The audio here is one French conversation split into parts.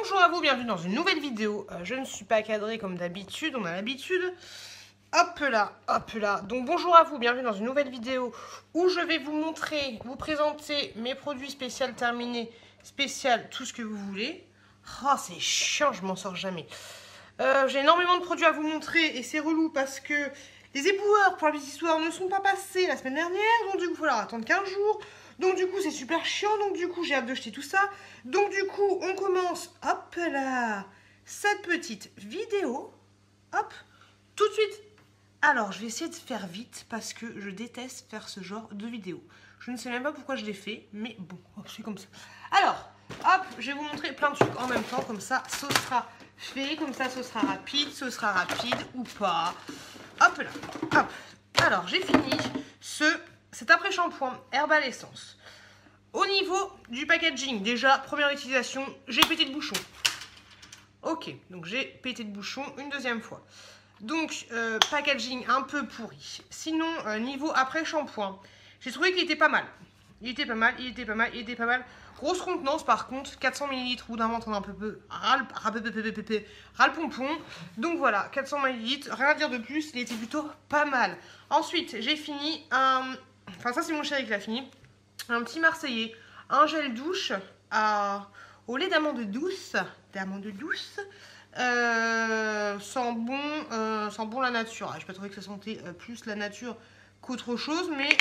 Bonjour à vous, bienvenue dans une nouvelle vidéo. Je ne suis pas cadrée comme d'habitude, on a l'habitude. Hop là, hop là. Donc bonjour à vous, bienvenue dans une nouvelle vidéo où je vais vous montrer, vous présenter mes produits spéciaux terminés, spécial, tout ce que vous voulez. Oh, c'est chiant, je m'en sors jamais. J'ai énormément de produits à vous montrer et c'est relou parce que les éboueurs pour la petite histoire ne sont pas passés la semaine dernière, donc du coup il faut leur attendre 15 jours. Donc du coup c'est super chiant, donc du coup j'ai hâte de jeter tout ça. Donc du coup on commence, hop là, cette petite vidéo, hop, tout de suite. Alors je vais essayer de faire vite parce que je déteste faire ce genre de vidéo. Je ne sais même pas pourquoi je l'ai fait, mais bon, c'est comme ça. Alors, hop, je vais vous montrer plein de trucs en même temps, comme ça ce sera fait, comme ça ce sera rapide ou pas. Hop là, hop. Alors j'ai fini cet après-shampoing Herbal Essence. Au niveau du packaging, déjà, première utilisation, j'ai pété le bouchon. Ok, donc j'ai pété le bouchon une deuxième fois. Donc, packaging un peu pourri. Sinon, niveau après-shampoing, j'ai trouvé qu'il était pas mal. Il était pas mal. Grosse contenance par contre, 400 ml ou d'un ventre un peu ras le pompon. Donc voilà, 400 ml, rien à dire de plus, il était plutôt pas mal. Ensuite, j'ai fini enfin ça c'est mon chéri qui l'a fini. Un petit Marseillais, un gel douche au lait d'amande douce. Sans bon la nature. Je pas trouvé que ça sentait plus la nature qu'autre chose, mais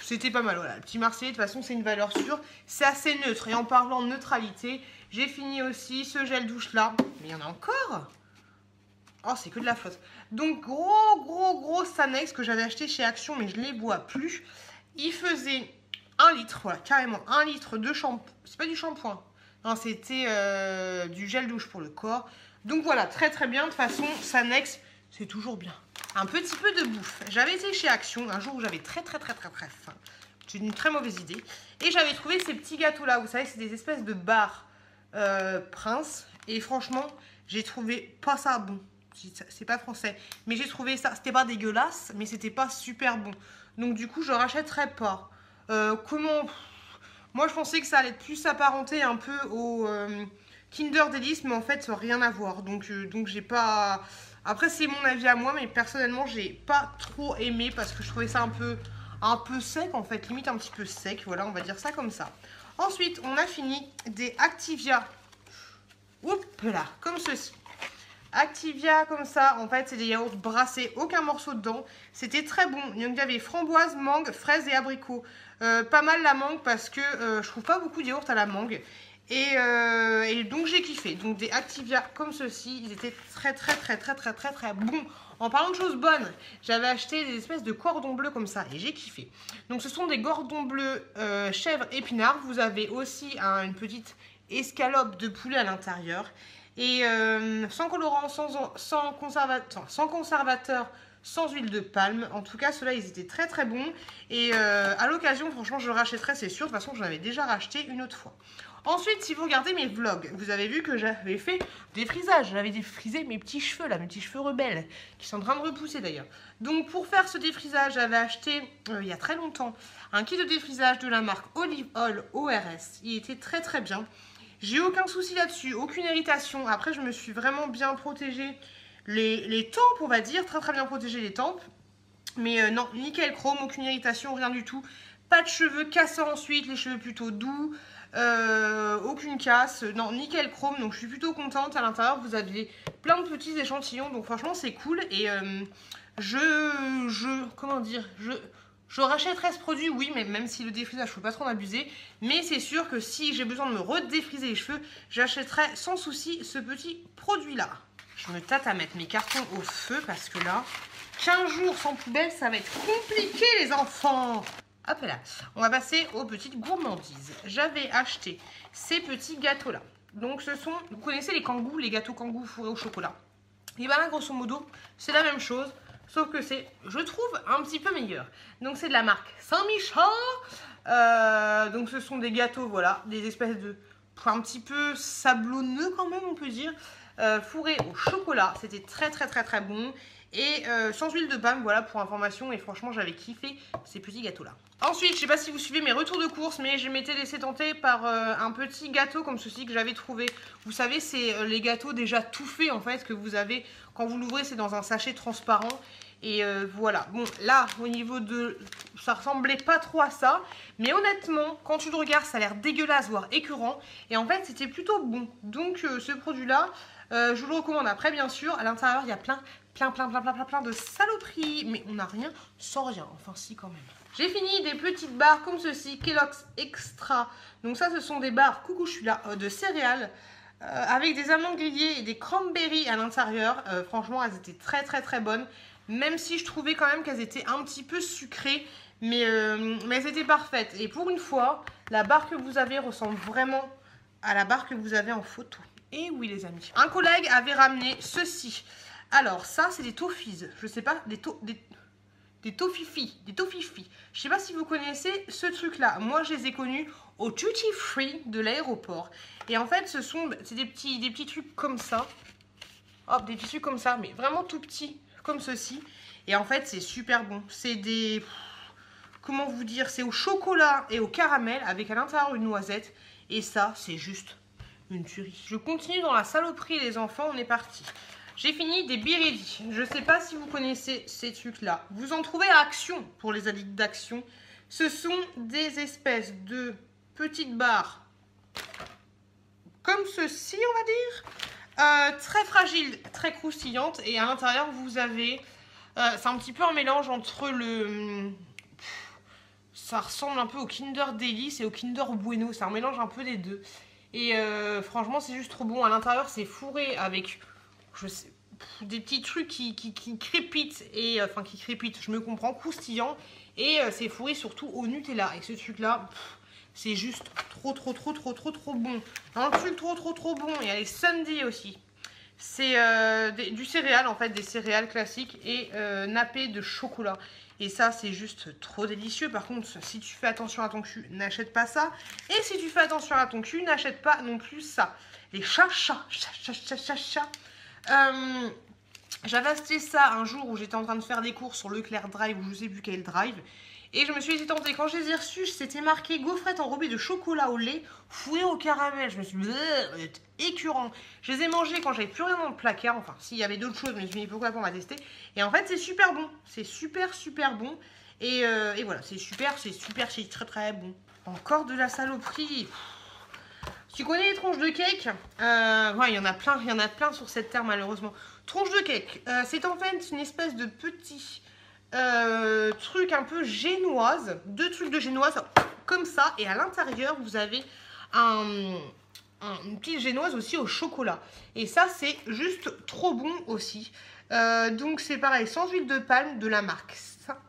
c'était pas mal. Voilà, le petit Marseillais, de toute façon, c'est une valeur sûre. C'est assez neutre. Et en parlant de neutralité, j'ai fini aussi ce gel douche là. Mais il y en a encore. Oh, c'est que de la flotte. Donc, gros Sanex que j'avais acheté chez Action, mais je ne les bois plus. Il faisait 1 litre, voilà, carrément 1 litre de shampoing. C'est pas du shampoing. Non, c'était du gel douche pour le corps. Donc voilà, très bien. De toute façon, Sanex, c'est toujours bien. Un petit peu de bouffe. J'avais été chez Action un jour où j'avais très faim. C'est une très mauvaise idée. Et j'avais trouvé ces petits gâteaux là. Vous savez, c'est des espèces de barres Prince. Et franchement, j'ai trouvé pas ça bon. C'est pas français. Mais j'ai trouvé ça, c'était pas dégueulasse, mais c'était pas super bon. Donc du coup, je rachèterai pas. Comment... Moi, je pensais que ça allait plus s'apparenter un peu au Kinder Delice, mais en fait, rien à voir. Donc j'ai pas... Après, c'est mon avis à moi, mais personnellement, j'ai pas trop aimé parce que je trouvais ça un peu sec, en fait. Limite un petit peu sec, voilà, on va dire ça comme ça. Ensuite, on a fini des Activia. Oups là, comme ceci. Activia comme ça, en fait c'est des yaourts brassés, aucun morceau dedans. C'était très bon. Donc il y avait framboise, mangue, fraise et abricot. Pas mal la mangue parce que je trouve pas beaucoup de yaourts à la mangue. Et donc j'ai kiffé. Donc des Activia comme ceci, ils étaient très bons. En parlant de choses bonnes, j'avais acheté des espèces de cordons bleus comme ça et j'ai kiffé. Donc ce sont des cordons bleus chèvre épinard. Vous avez aussi une petite escalope de poulet à l'intérieur. Et sans colorant, sans conservateur, sans huile de palme. En tout cas, ceux-là, ils étaient très bons. Et à l'occasion, franchement, je le rachèterai, c'est sûr. De toute façon, j'en avais déjà racheté une autre fois. Ensuite, si vous regardez mes vlogs, vous avez vu que j'avais fait des frisages. J'avais défrisé mes petits cheveux, là, mes petits cheveux rebelles, qui sont en train de repousser d'ailleurs. Donc, pour faire ce défrisage, j'avais acheté, il y a très longtemps, un kit de défrisage de la marque Olive Oil ORS. Il était très bien. J'ai aucun souci là-dessus, aucune irritation. Après, je me suis vraiment bien protégée les tempes, on va dire. Très bien protégée les tempes. Mais non, nickel chrome, aucune irritation, rien du tout. Pas de cheveux cassants ensuite, les cheveux plutôt doux. Aucune casse. Non, nickel chrome, donc je suis plutôt contente. À l'intérieur, vous avez plein de petits échantillons. Donc franchement, c'est cool. Et comment dire, je rachèterai ce produit, oui, mais même si le défrisage, je ne peux pas trop en abuser. Mais c'est sûr que si j'ai besoin de me redéfriser les cheveux, j'achèterai sans souci ce petit produit-là. Je me tâte à mettre mes cartons au feu parce que là, 15 jours sans poubelle, ça va être compliqué, les enfants. Hop là, on va passer aux petites gourmandises. J'avais acheté ces petits gâteaux-là. Donc ce sont, vous connaissez les kangous, les gâteaux kangous fourrés au chocolat. Et bien là, grosso modo, c'est la même chose. Sauf que c'est, je trouve, un petit peu meilleur. Donc c'est de la marque Saint-Michel. Donc ce sont des gâteaux, voilà, des espèces de un petit peu sablonneux quand même, on peut dire. Fourré au chocolat, c'était très bon. Et sans huile de palme, voilà pour information. Et franchement, j'avais kiffé ces petits gâteaux-là. Ensuite, je sais pas si vous suivez mes retours de course, mais je m'étais laissé tenter par un petit gâteau comme ceci que j'avais trouvé. Vous savez, c'est les gâteaux déjà tout faits en fait que vous avez. Quand vous l'ouvrez, c'est dans un sachet transparent. Et voilà. Bon, là, au niveau de... ça ressemblait pas trop à ça. Mais honnêtement, quand tu le regardes, ça a l'air dégueulasse, voire écœurant. Et en fait, c'était plutôt bon. Donc, ce produit-là, je vous le recommande. Après, bien sûr, à l'intérieur, il y a plein de saloperies. Mais on n'a rien sans rien. Enfin, si, quand même. J'ai fini des petites barres comme ceci, Kellogg's Extra. Donc ça, ce sont des barres, coucou, je suis là, de céréales. Avec des amandes grillées et des cranberries à l'intérieur. Franchement, elles étaient très bonnes. Même si je trouvais quand même qu'elles étaient un petit peu sucrées. Mais elles étaient parfaites. Et pour une fois, la barre que vous avez ressemble vraiment à la barre que vous avez en photo. Et oui, les amis. Un collègue avait ramené ceci. Alors, ça, c'est des toffees. Je sais pas, des toffifee. Je sais pas si vous connaissez ce truc-là. Moi, je les ai connus au Duty Free de l'aéroport. Et en fait, c'est des petits trucs comme ça. Hop, des petits trucs comme ça, mais vraiment tout petits, comme ceci. Et en fait, c'est super bon. C'est des... comment vous dire? C'est au chocolat et au caramel avec à l'intérieur une noisette. Et ça, c'est juste une tuerie. Je continue dans la saloperie, les enfants. On est parti. J'ai fini des Birelli. Je ne sais pas si vous connaissez ces trucs-là. Vous en trouvez à Action pour les addicts d'Action. Ce sont des espèces de petites barres comme ceci, on va dire. Très fragiles, très croustillantes. Et à l'intérieur, vous avez... c'est un petit peu un mélange entre le... ça ressemble un peu au Kinder Delice et au Kinder Bueno. C'est un mélange un peu des deux. Et franchement, c'est juste trop bon. À l'intérieur, c'est fourré avec... je sais, des petits trucs qui crépitent, et enfin qui crépitent, je me comprends, croustillant, et c'est fourré surtout au Nutella. Et ce truc là, c'est juste trop bon. Un truc trop bon. Il y a les sundaes aussi. C'est du céréal en fait, des céréales classiques et nappées de chocolat. Et ça, c'est juste trop délicieux. Par contre, si tu fais attention à ton cul, n'achète pas ça. Et si tu fais attention à ton cul, n'achète pas non plus ça. Les chats. J'avais acheté ça un jour où j'étais en train de faire des courses sur Leclerc Drive, ou je sais plus quel drive. Et je me suis laissé tenter. Quand je les ai reçus, c'était marqué gaufrette enrobée de chocolat au lait, fouet au caramel. Je me suis dit, écœurant. Je les ai mangés quand j'avais plus rien dans le placard. Enfin, s'il y avait d'autres choses, mais je me suis dit pourquoi pas, on va tester. Et en fait, c'est super bon. C'est super bon. Et voilà, c'est très bon. Encore de la saloperie. Tu connais les tronches de cake? Ouais, il y en a plein sur cette terre malheureusement. Tronche de cake, c'est en fait une espèce de petit truc un peu génoise. Deux trucs de génoise comme ça. Et à l'intérieur, vous avez une petite génoise aussi au chocolat. Et ça, c'est juste trop bon aussi. Donc c'est pareil, sans huile de palme, de la marque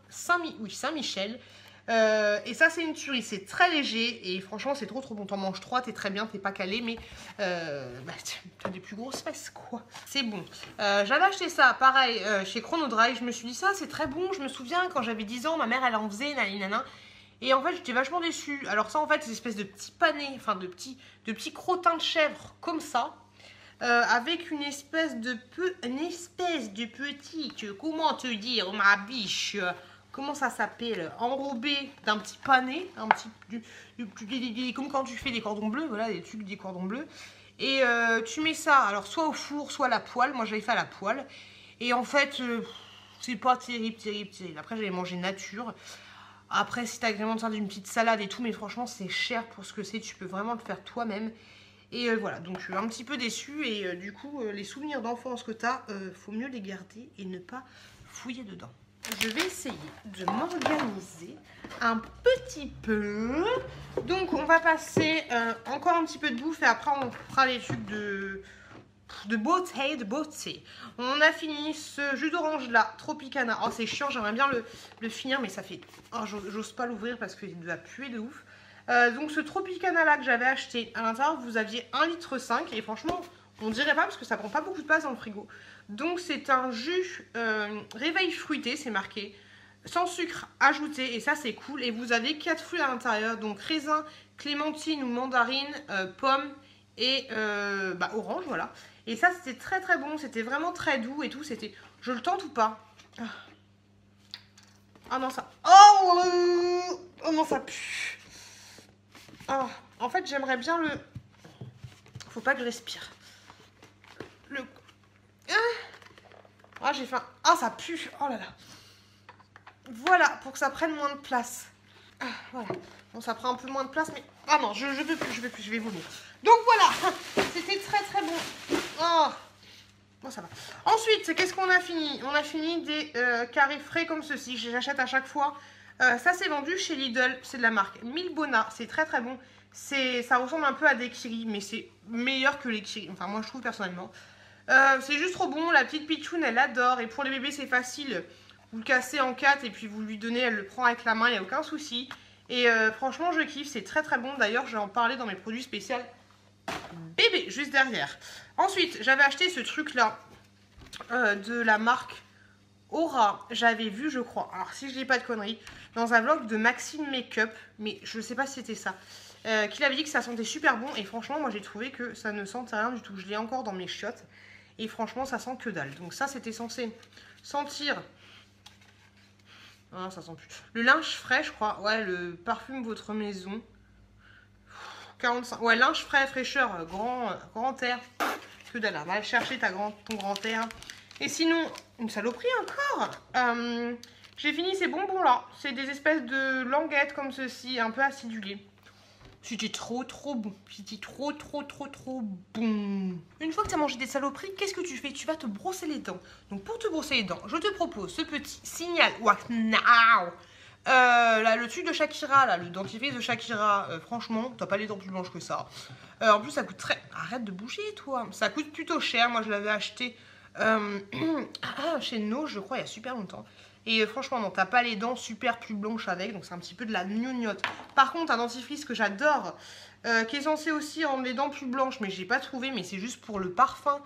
Saint-Michel. Et ça, c'est une tuerie, c'est très léger et franchement, c'est trop bon. T'en manges 3, t'es très bien, t'es pas calé, mais t'as des plus grosses fesses, quoi. C'est bon. J'avais acheté ça, pareil, chez Chrono Drive. Je me suis dit, ça, c'est très bon. Je me souviens, quand j'avais 10 ans, ma mère, elle en faisait, nanana. Et en fait, j'étais vachement déçue. Alors, ça, en fait, c'est une espèce de petits panais, enfin, de petits crottins de chèvre, comme ça. Avec une espèce de petite, comment te dire, ma biche, comment ça s'appelle, enrobé d'un petit pané, comme quand tu fais des cordons bleus, voilà, des cordons bleus. Et tu mets ça, alors soit au four, soit à la poêle. Moi, j'avais fait à la poêle. Et en fait, c'est pas terrible. Après, j'avais mangé nature. Après, si t'agrémentes ça d'une petite salade et tout, mais franchement, c'est cher pour ce que c'est. Tu peux vraiment le faire toi-même. Et voilà, donc je suis un petit peu déçue. Et du coup, les souvenirs d'enfance que t'as, faut mieux les garder et ne pas fouiller dedans. Je vais essayer de m'organiser un petit peu. Donc, on va passer encore un petit peu de bouffe et après, on fera les trucs de beauté. On a fini ce jus d'orange là, Tropicana. Oh, c'est chiant, j'aimerais bien le finir, mais ça fait... oh, j'ose pas l'ouvrir parce qu'il doit puer de ouf. Donc, ce Tropicana là que j'avais acheté, à l'intérieur, vous aviez 1,5 litre. Et franchement, on dirait pas parce que ça prend pas beaucoup de place dans le frigo. Donc, c'est un jus réveil fruité, c'est marqué. Sans sucre ajouté, et ça, c'est cool. Et vous avez 4 fruits à l'intérieur, donc raisin, clémentine ou mandarine, pomme et orange, voilà. Et ça, c'était très très bon, c'était vraiment très doux et tout. C'était. Je le tente ou pas? Ah non, ça. Oh non, ça pue. Oh, en fait, j'aimerais bien le. Faut pas que je respire. Le. Ah, j'ai faim. Ah, ça pue. Oh là là. Voilà, pour que ça prenne moins de place. Ah, voilà. Bon, ça prend un peu moins de place, mais... Ah non, je veux plus, je vais vomir. Donc voilà, c'était très très bon. Oh. Bon, ça va. Ensuite, qu'est-ce qu'on a fini? On a fini des carrés frais comme ceci. J'achète à chaque fois. Ça, c'est vendu chez Lidl. C'est de la marque Milbona. C'est très très bon. Ça ressemble un peu à des Kiri, mais c'est meilleur que les Kiri. Enfin, moi, je trouve personnellement. C'est juste trop bon. La petite Pichoune, elle adore. Et pour les bébés, c'est facile. Vous le cassez en 4 et puis vous lui donnez, elle le prend avec la main, il n'y a aucun souci. Et franchement, je kiffe, c'est très très bon. D'ailleurs, je vais en parler dans mes produits spéciaux bébé, juste derrière. Ensuite, j'avais acheté ce truc-là de la marque Aura. J'avais vu, je crois, alors si je dis pas de conneries, dans un vlog de Maxime Makeup, mais je sais pas si c'était ça, qu'il avait dit que ça sentait super bon. Et franchement, moi j'ai trouvé que ça ne sentait rien du tout. Je l'ai encore dans mes chiottes. Et franchement, ça sent que dalle. Donc ça, c'était censé sentir... Ah, ça sent plus. Le linge frais, je crois. Ouais, le parfume votre maison. 45. Ouais, linge frais, fraîcheur, grand air. Que dalle, va chercher ton grand air. Et sinon, une saloperie encore. J'ai fini ces bonbons là. C'est des espèces de languettes comme ceci, un peu acidulées. C'était trop bon. C'était trop bon. Une fois que tu as mangé des saloperies, qu'est-ce que tu fais? Tu vas te brosser les dents. Donc pour te brosser les dents, je te propose ce petit Signal Wax Now. Là, le truc de Shakira, là, le dentifrice de Shakira, franchement, t'as pas les dents plus blanches que ça. En plus, ça coûte très... Arrête de bouger, toi. Ça coûte plutôt cher. Moi, je l'avais acheté chez No, je crois, il y a super longtemps. Et franchement, non, t'as pas les dents super plus blanches avec, donc c'est un petit peu de la gnognotte. Par contre, un dentifrice que j'adore, qui est censé aussi rendre les dents plus blanches, mais j'ai pas trouvé, mais c'est juste pour le parfum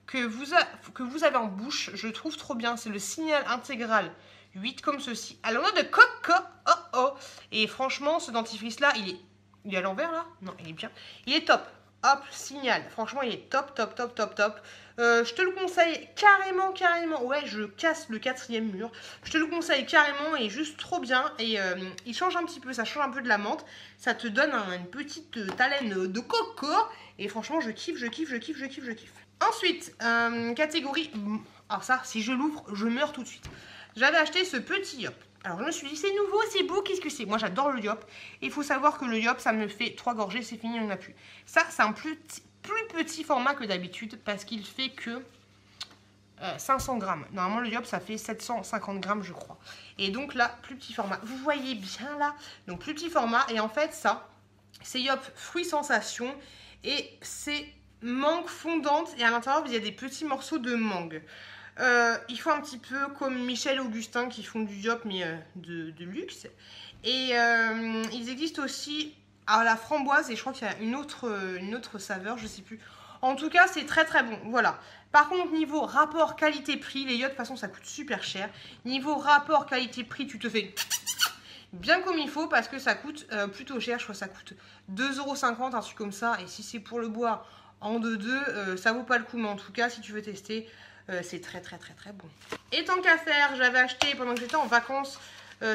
que vous avez en bouche, je trouve trop bien. C'est le Signal Intégral 8 comme ceci, à l'eau de coco. Et franchement, ce dentifrice-là, il est à l'envers là? Non, il est bien. Il est top. Hop, Signal. Franchement, il est top. Je te le conseille carrément. Ouais, je casse le 4e mur. Je te le conseille carrément et juste trop bien. Et il change un petit peu, ça change un peu de la menthe. Ça te donne une petite haleine de coco. Et franchement, je kiffe. Ensuite, catégorie... Alors ça, si je l'ouvre, je meurs tout de suite. J'avais acheté ce petit Yop. Alors je me suis dit, c'est nouveau, c'est beau, qu'est-ce que c'est? Moi j'adore le Yop. Et il faut savoir que le Yop, ça me fait 3 gorgées, c'est fini, il n'y en a plus. Ça, c'est un plus petit format que d'habitude parce qu'il fait que 500 grammes. Normalement, le Yop, ça fait 750 grammes, je crois. Et donc là, plus petit format. Vous voyez bien là? Donc plus petit format. Et en fait, ça, c'est Yop fruits sensation. Et c'est mangue fondante. Et à l'intérieur, il y a des petits morceaux de mangue. Il faut un petit peu comme Michel et Augustin qui font du Yop mais de luxe. Et ils existent aussi à la framboise et je crois qu'il y a une autre saveur, je sais plus. En tout cas, c'est très bon, voilà. Par contre, niveau rapport qualité-prix, les Yop de toute façon ça coûte super cher. Niveau rapport qualité-prix, tu te fais bien comme il faut parce que ça coûte plutôt cher. Je crois que ça coûte 2,50 €, un truc comme ça. Et si c'est pour le boire en 2-2, ça vaut pas le coup. Mais en tout cas, si tu veux tester... c'est très bon. Et tant qu'à faire, j'avais acheté pendant que j'étais en vacances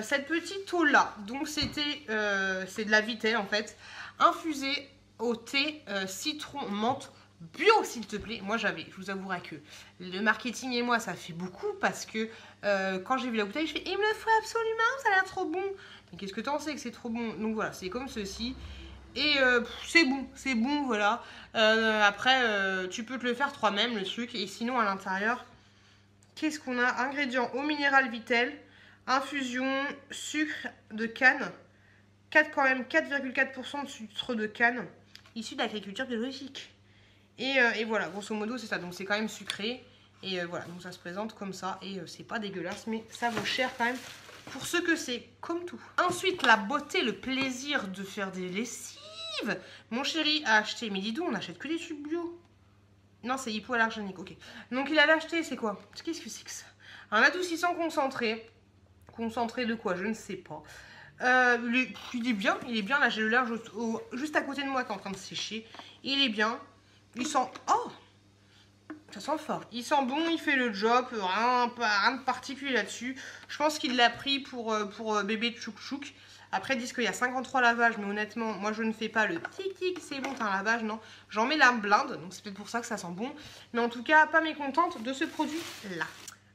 cette petite eau là. Donc c'est de la Vittel en fait, infusée au thé citron menthe bio s'il te plaît. Moi je vous avouerai que le marketing et moi ça fait beaucoup parce que quand j'ai vu la bouteille je fais il me le faut absolument, ça a l'air trop bon. Mais qu'est-ce que t'en sais que c'est trop bon? Donc voilà, c'est comme ceci. Et c'est bon, voilà. Après, tu peux te le faire toi-même, le truc. Et sinon, à l'intérieur, qu'est-ce qu'on a? Ingrédients: eau minérale Vittel, infusion, sucre de canne, quand même 4,4% de sucre de canne, issu de l'agriculture biologique. Et voilà, grosso modo, c'est ça. Donc, c'est quand même sucré. Et voilà, donc ça se présente comme ça. Et c'est pas dégueulasse, mais ça vaut cher quand même pour ce que c'est, comme tout. Ensuite, la beauté, le plaisir de faire des lessives. Mon chéri a acheté, mais dis donc, on achète que des trucs bio. Non, c'est hypoallergénique, ok. Donc il avait acheté, c'est quoi? Qu'est-ce que c'est que ça? Un adoucissant concentré. Concentré de quoi? Je ne sais pas. Il est bien, là j'ai le linge juste à côté de moi qui est en train de sécher. Il est bien, il sent... Oh, ça sent fort, il sent bon, il fait le job, rien de particulier là-dessus. Je pense qu'il l'a pris pour bébé Tchouk Tchouk. Après ils disent qu'il y a 53 lavages, mais honnêtement moi je ne fais pas le tic tic, c'est bon, t'as un lavage, non. J'en mets la blinde, donc c'est peut-être pour ça que ça sent bon. Mais en tout cas, pas mécontente de ce produit là.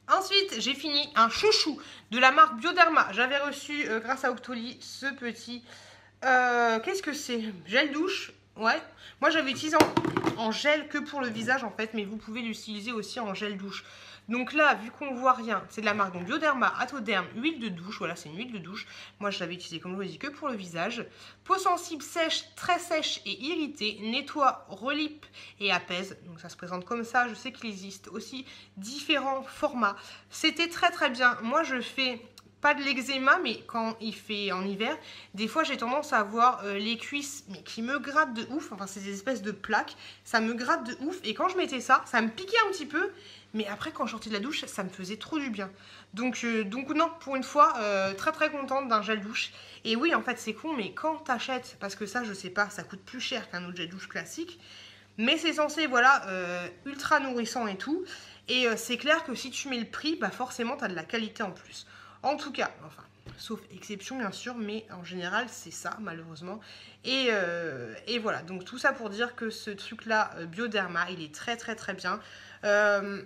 Ensuite, j'ai fini un chouchou de la marque Bioderma. J'avais reçu, grâce à Octoly, ce petit... Qu'est-ce que c'est? Gel douche. Ouais. Moi, j'avais utilisé en gel que pour le visage, en fait. Mais vous pouvez l'utiliser aussi en gel douche. Donc là, vu qu'on voit rien, c'est de la marque donc Bioderma Atoderm, huile de douche. Voilà, c'est une huile de douche. Moi, je l'avais utilisé, comme je vous l'ai dit, que pour le visage. Peau sensible, sèche, très sèche et irritée. Nettoie, relipe et apaise. Donc ça se présente comme ça. Je sais qu'il existe aussi différents formats. C'était très très bien. Moi, je fais... pas de l'eczéma, mais quand il fait en hiver, des fois j'ai tendance à avoir les cuisses mais qui me grattent de ouf. Enfin, c'est des espèces de plaques, ça me gratte de ouf. Et quand je mettais ça, ça me piquait un petit peu. Mais après, quand je sortais de la douche, ça me faisait trop du bien. Donc non, pour une fois, très très contente d'un gel douche. Et oui, en fait, c'est con, mais quand t'achètes, parce que ça, je sais pas, ça coûte plus cher qu'un autre gel douche classique. Mais c'est censé, voilà, ultra nourrissant et tout. Et c'est clair que si tu mets le prix, bah forcément, t'as de la qualité en plus. En tout cas, enfin, sauf exception bien sûr, mais en général c'est ça malheureusement. Et voilà, donc tout ça pour dire que ce truc-là, Bioderma, il est très très très bien.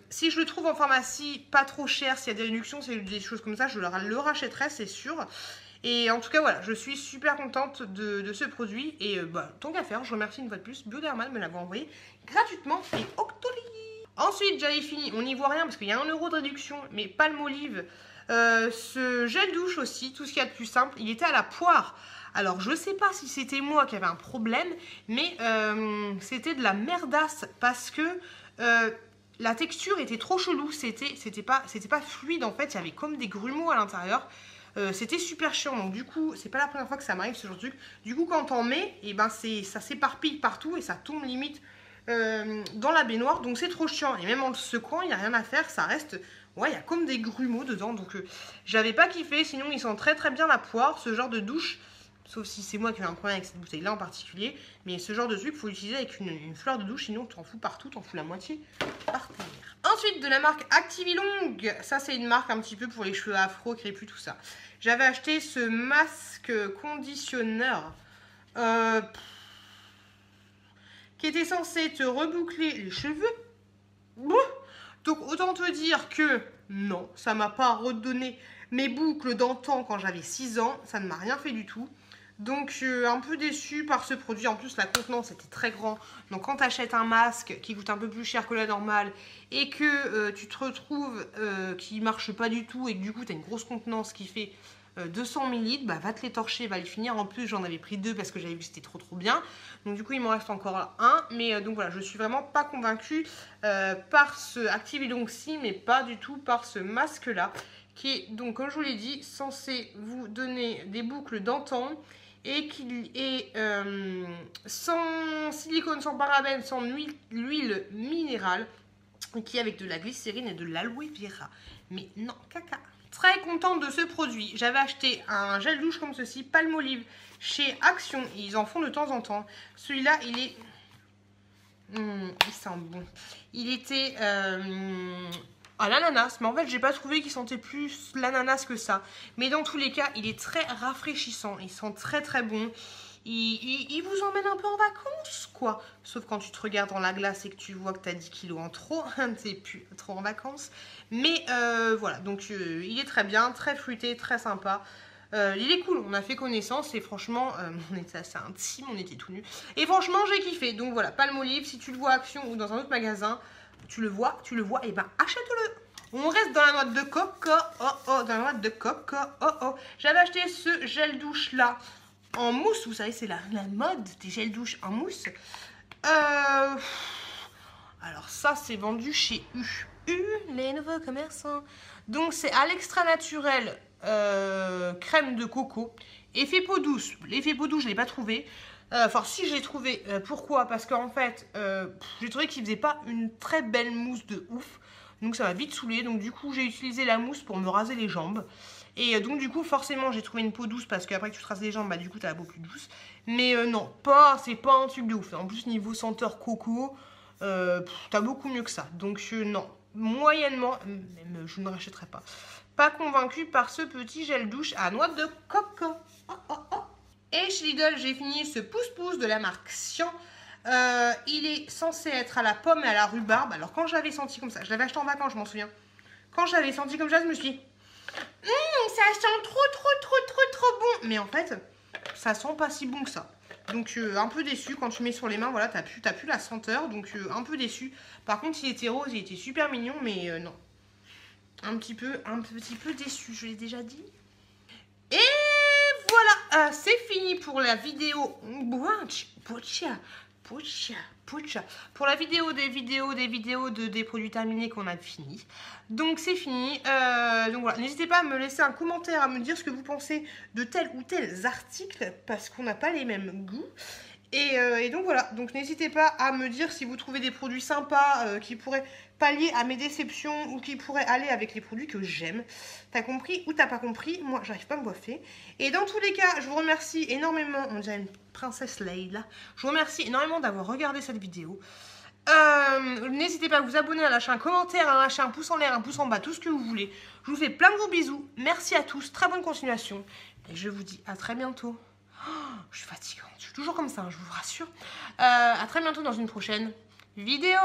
Si je le trouve en pharmacie pas trop cher, s'il y a des réductions, c'est des choses comme ça, je le rachèterai, c'est sûr. Et en tout cas voilà, je suis super contente de ce produit. Et tant qu'à faire, je remercie une fois de plus Bioderma de me l'avoir envoyé gratuitement et Octoly. Ensuite, j'avais fini, on n'y voit rien parce qu'il y a 1 € de réduction, mais Palmolive. Ce gel douche aussi, tout ce qu'il y a de plus simple, il était à la poire. Alors je sais pas si c'était moi qui avais un problème, mais c'était de la merdasse parce que la texture était trop chelou, c'était pas fluide en fait, il y avait comme des grumeaux à l'intérieur. C'était super chiant, donc du coup c'est pas la première fois que ça m'arrive ce genre de truc. Du coup quand t'en mets, et ben ça s'éparpille partout et ça tombe limite dans la baignoire, donc c'est trop chiant. Et même en le secouant, il n'y a rien à faire, ça reste... Ouais, il y a comme des grumeaux dedans, donc j'avais pas kiffé. Sinon, il sent très très bien la poire, ce genre de douche. Sauf si c'est moi qui ai un problème avec cette bouteille-là en particulier. Mais ce genre de truc, il faut l'utiliser avec une fleur de douche, sinon tu en fous partout, tu en fous la moitié par terre. Ensuite, de la marque Activilong. Ça, c'est une marque un petit peu pour les cheveux afro, crépus, tout ça. J'avais acheté ce masque conditionneur qui était censé te reboucler les cheveux. Donc autant te dire que non, ça m'a pas redonné mes boucles d'antan quand j'avais 6 ans, ça ne m'a rien fait du tout. Donc un peu déçue par ce produit, en plus la contenance était très grand. Donc quand tu achètes un masque qui coûte un peu plus cher que la normale et que tu te retrouves qui marche pas du tout et que du coup tu as une grosse contenance qui fait 200 ml, bah va te les torcher, va les finir. En plus j'en avais pris 2 parce que j'avais vu que c'était trop bien. Donc du coup il m'en reste encore un. Mais donc voilà, je suis vraiment pas convaincue par ce Activilong-ci, mais pas du tout par ce masque là. Qui est donc, comme je vous l'ai dit, censé vous donner des boucles d'antan. Et qui est sans silicone, sans parabènes, sans huile minérale. Qui est avec de la glycérine et de l'aloe vera. Mais non, caca. Très contente de ce produit. J'avais acheté un gel douche comme ceci, Palmolive, chez Action. Ils en font de temps en temps. Celui-là, il est... il sent bon. Il était à l'ananas. Mais en fait, j'ai pas trouvé qu'il sentait plus l'ananas que ça. Mais dans tous les cas, il est très rafraîchissant. Il sent très très bon. Il vous emmène un peu en vacances, quoi. Sauf quand tu te regardes dans la glace et que tu vois que tu as 10 kilos en trop. T'es plus trop en vacances. Mais voilà, donc il est très bien, très fruité, très sympa. Il est cool, on a fait connaissance et franchement, on était assez intime, on était tout nus. Et franchement, j'ai kiffé. Donc voilà, Palmolive, si tu le vois à Action ou dans un autre magasin, tu le vois, et ben achète-le. On reste dans la noix de coco, dans la noix de coco, J'avais acheté ce gel douche là en mousse, vous savez, c'est la mode des gels douche en mousse. Alors ça, c'est vendu chez les nouveaux commerçants. Donc c'est à l'extra naturel crème de coco. Effet peau douce. L'effet peau douce, je ne l'ai pas trouvé. Enfin, si je l'ai trouvé. Pourquoi? Parce qu'en fait, j'ai trouvé qu'il faisait pas une très belle mousse de ouf. Donc ça m'a vite saoulé. Donc du coup j'ai utilisé la mousse pour me raser les jambes. Et donc du coup forcément j'ai trouvé une peau douce parce qu'après que tu te rases les jambes, bah du coup t'as la peau plus douce. Mais non, c'est pas un truc de ouf. En plus niveau senteur coco, t'as beaucoup mieux que ça. Donc non, moyennement, même je ne rachèterai pas. Pas convaincue par ce petit gel douche à noix de coco. Oh, oh, oh. Et chez Lidl, j'ai fini ce pouce-pouce de la marque Sian. Il est censé être à la pomme et à la rhubarbe. Alors quand j'avais senti comme ça, je l'avais acheté en vacances, je m'en souviens. Quand j'avais senti comme ça, je me suis dit, ça sent trop bon. Mais en fait, ça sent pas si bon que ça. Donc un peu déçu quand tu mets sur les mains, voilà, t'as plus la senteur. Donc un peu déçu. Par contre, il était rose, il était super mignon, mais non. Un petit peu déçu, je l'ai déjà dit. Et voilà, c'est fini pour la vidéo. Pour la vidéo des produits terminés qu'on a fini. Donc c'est fini. Donc voilà, n'hésitez pas à me laisser un commentaire, à me dire ce que vous pensez de tel ou tel article, parce qu'on n'a pas les mêmes goûts. Et donc voilà, donc n'hésitez pas à me dire si vous trouvez des produits sympas qui pourraient pallier à mes déceptions ou qui pourraient aller avec les produits que j'aime. T'as compris ou t'as pas compris? Moi, j'arrive pas à me coiffer. Et dans tous les cas, je vous remercie énormément. On dirait une princesse Leila. Je vous remercie énormément d'avoir regardé cette vidéo. N'hésitez pas à vous abonner, à lâcher un commentaire, à lâcher un pouce en l'air, un pouce en bas, tout ce que vous voulez. Je vous fais plein de gros bisous. Merci à tous, très bonne continuation. Et je vous dis à très bientôt. Je suis fatigante, je suis toujours comme ça, hein, je vous rassure. À très bientôt dans une prochaine vidéo.